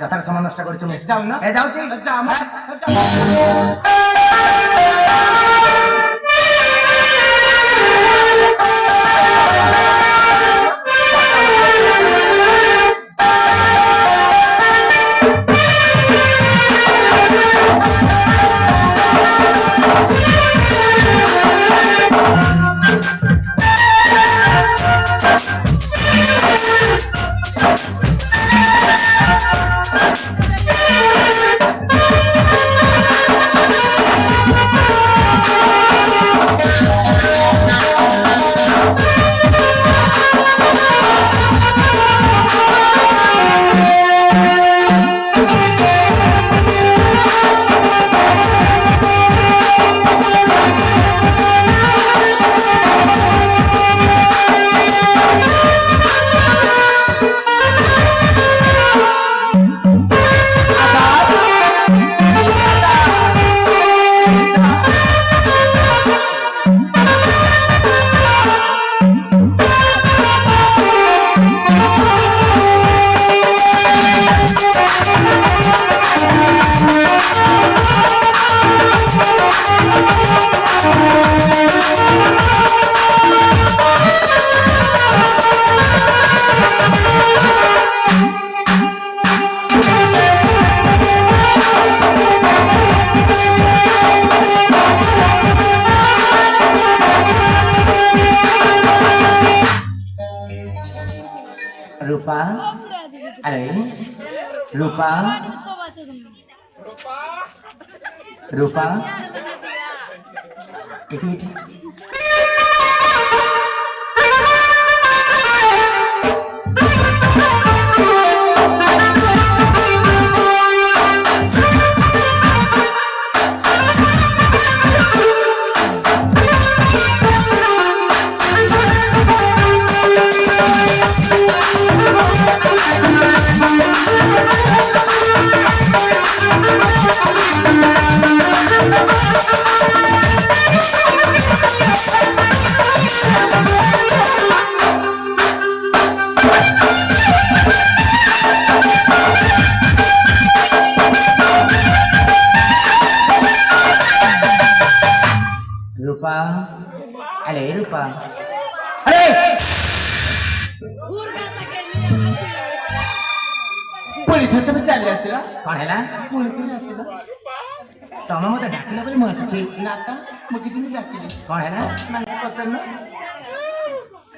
যথার সময় নষ্ট করছো মে যাও না এ যাচ্ছি रूपा अरे रूपा रूपा इटी इटी रूपा अरे रूपा अरे पुलिस तब चल आसला कौन है ना पुलिस आसला तुम मत डाकिला बोली मुझे ना तो मैं कितनी डाकिली कौन है ना मैं पता ना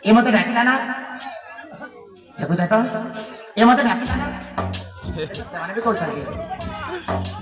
ये मत डाकिला ना देखो जाता ये मत डाकिला ना मैंने भी कौन सा